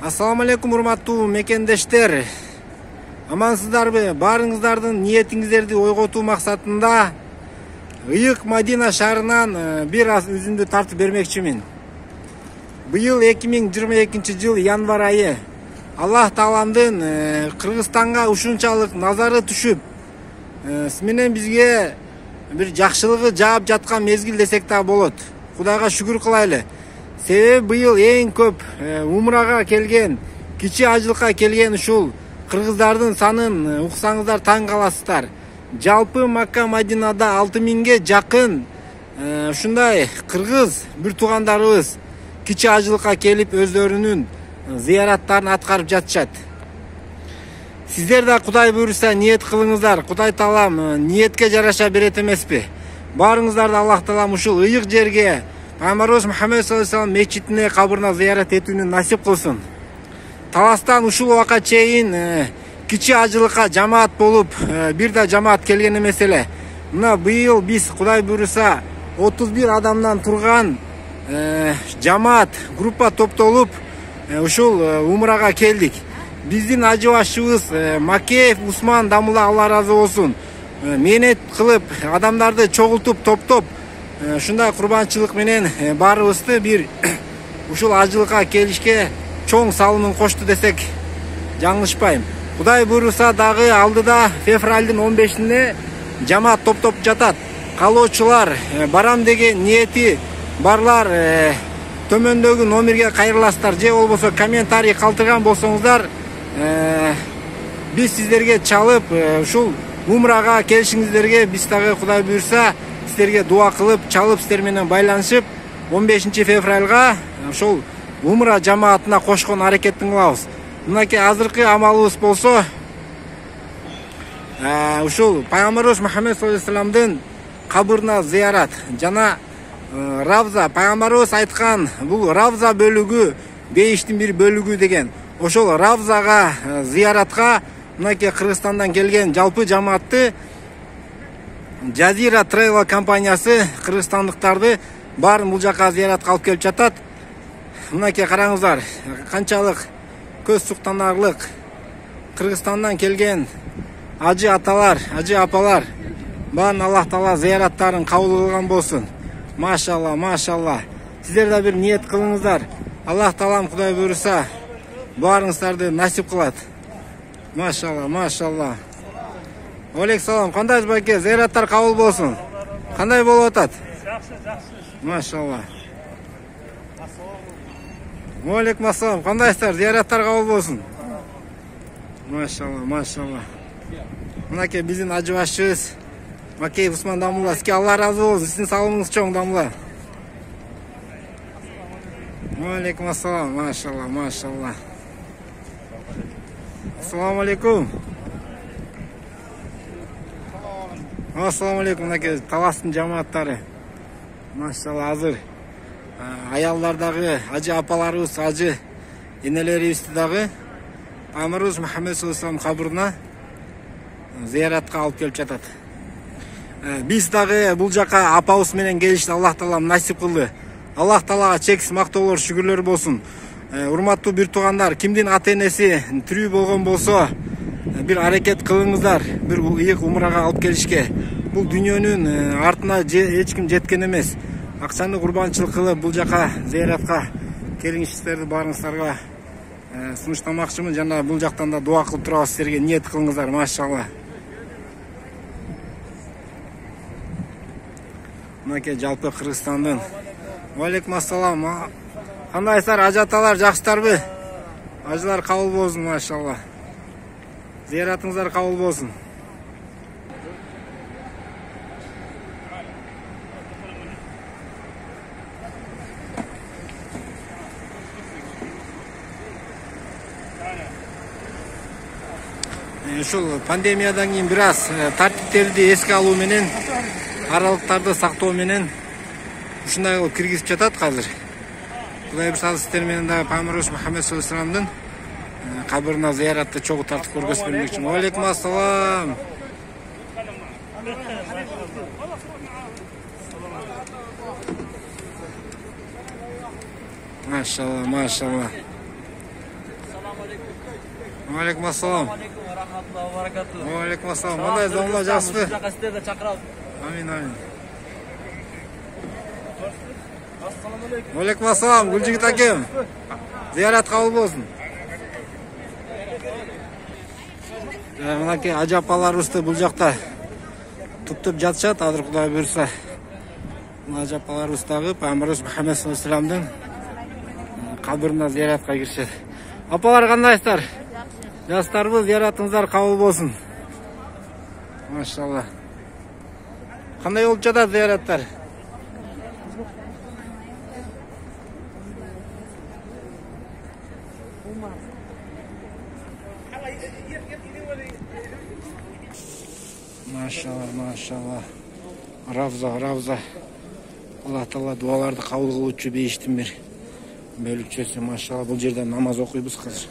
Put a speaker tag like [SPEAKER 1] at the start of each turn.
[SPEAKER 1] Assalamu алейкум, урматтуу мекендештер. Амансыздарбы? Баарыңыздардын ниетиңиздерди ойготуу максатында Ыйык Мадина шаарынан бир аз үзүндү тартып бермекчимин. Быйыл 2022 жыл январь айы Аллах Тааламдын Кыргызстанга ушунчалык назары түшүп, менен бизге бир жакшылыгы жаап жаткан мезгил десек да болот. Кудайга шүгүр кылайлы. Себеби быйыл эң көп умрага келген, кичи ажылыкка келген ушул кыргыздардын санын уксаңыздар таң каласыздар. Жалпы Макка Мадинада 6000ге жакын ушундай кыргыз бир туугандарыбыз кичи ажылыкка келип өздөрүнүн зыяраттарын аткарып жатышат. Сиздер да Кудай буйруса ниет кылыңыздар. Кудай Таалам ниетке жараша берет эмеспи? Баарыңыздарды Аллах Таалам ушул ыйык жерге Пайгамбарыбыз Мухаммед саллаллаху алейхи ва саллям мечитине, кабырына зыярат этүүнү насип кылсын. Таластан ушул убакка чейин кичи ажылыкка жамаат болуп, бир да жамаат келген эмес эле. Мына быйыл биз Кудай буйруса 31 адамдан турган жамаат группа топтолуп ушул умрага келдик. Биздин ажы башчыбыз Макеев Усман Дамула, Алла разы болсун, мээнет кылып адамдарды чогултуп топтоп ушундай курбанчылык менен баарыбызды бир ушул ажылыкка келишке чоң салымын кошту десек жаңылышпайм. Кудай буйруса дагы алдыда февралдын 15-ине жамаат топтоп жатат. Калоочулар барам деген ниети барлар төмөндөгү номерге кайрыласыздар, же болбосо комментарий калтырган болсоңуздар, биз сиздерге чалып ушул умрага келишиңиздерге биз дагы Кудай буйруса сиздерге дуа кылып, чалып сиздер менен байланышып 15 февралга ушул умра жамаатына кошкон аракеттин кылабыз. Мынакей азыркы амалыбыз болсо ушул Пайгамбарыбыз Мухаммед саллаллаху алейхи ва салламдын кабырына зыярат жана Равза, Пайгамбарыбыз айткан бул Равза бөлүгү бейиштин бир бөлүгү деген. Ошол Равзага зыяратка мынакей Кыргызстандан келген жалпы жамаатты Жазира Travel компаниясы кыргызстандыктарды баарын бул жака зыяратка алып келип жатат. Мынакей караңыздар, канчалык көз суктанарлык Кыргызстандан келген ажы аталар, ажы апалар. Баарын Аллах Таала зыяраттарын кабыл кылган болсун. Машалла, машалла. Сиздер да бир ниет кылыңыздар. Аллах Таалам Кудай буйруса баарыңыздарды насип кылат. Машалла, машалла. Алейкум салам. Кандайсыз байке? Зыяраттар кабыл болсун. Кандай болуп атат?
[SPEAKER 2] Жакшы, жакшы.
[SPEAKER 1] Машалла. Алейкум ассалам. Кандайсыздар? Зыяраттар кабыл болсун. Машалла, машалла. Мынакей биздин ажы башчыбыз Макеев Усман Дамула, сизге Алла разы болсун. Сиздин салымыңыз чоң, Дамула. Алейкум ассалам. Машалла, машалла. Ассаламу алейкум. Ассаламу алейкум. Мынакей таластын жамааттары. Машалла, азыр аялдардагы ажы апаларыбыз, ажы энелерибизди дагы Пайгамбарыбыз Мухаммед саллаллаху алейхи ва саллям кабырына зыяратка алып келип жатат. Биз дагы бул жака апабыз менен келишти Аллах Таалам насип кылды. Аллах Таалага чексиз мактоолор, шүгүрлөр болсун. Урматтуу бир туугандар, кимдин ата-энеси тирүү болгон болсо, бир аракет кылыңыздар, бир ыйык умрага алып келишке. Бул дүйнөнүн артына эч ким жеткен эмес. Акчаны курбанчылык кылып бул жака зыяратка келиңиштерди баарыңыздарга сунуштамакчымын жана бул жактан да дуа кылып турабыз, силерге ниет кылыңыздар, машалла. Мынакей жалпы Кыргызстандын. Алейкум ассалам. Кандайсыздар, ажы аталар, жакшысыздарбы? Ажылар кабыл болсун, машалла. Зыяратыңыздар кабыл болсун. Ушул пандемиядан кийин бир аз тартиптерди эске алуу менен, аралыктарды сактоо менен ушундай кылып киргизип жатат азыр. Кудай буйруса сиздер менен дагы Пайгамбарыбыз Мухаммед саллаллаху алейхи ва салламдын кабырына зыяратты чогуу тартып көргөзүп бермекчимин. Алейкум ассалам. Машалла, машалла. Алейкум ассалам.
[SPEAKER 2] Алейкум рахматуллахи ва баракатуху.
[SPEAKER 1] Алейкум ассалам. Кандай заңла жаспы?
[SPEAKER 2] Жака сиздерди чакырабыз.
[SPEAKER 1] Амин, амин.
[SPEAKER 2] Ассаламу алейкум.
[SPEAKER 1] Алейкум ассалам. Гүлжигит акем. Зиярат кабыл болсун. Мынакей ажы апаларыбызды бул жакта туптуп жатышат, азыр Кудай буйрса. Ажы апаларыбыз дагы Пайгамбарыбыз Мухаммед саллаллаху алейхи вассаламдын кабырына зияратка киришет. Апалар кандайсыздар? Жастарбы, зияратыңыздар кабыл болсун. Машалла. Кандай болуп жатат зияраттар? Машалла, машалла. Равза. Алла Таала дуаларды кабыл кылуучу бейиштин бир бөлүкчөсү. Машалла, бул жерде намаз окуйбуз азыр.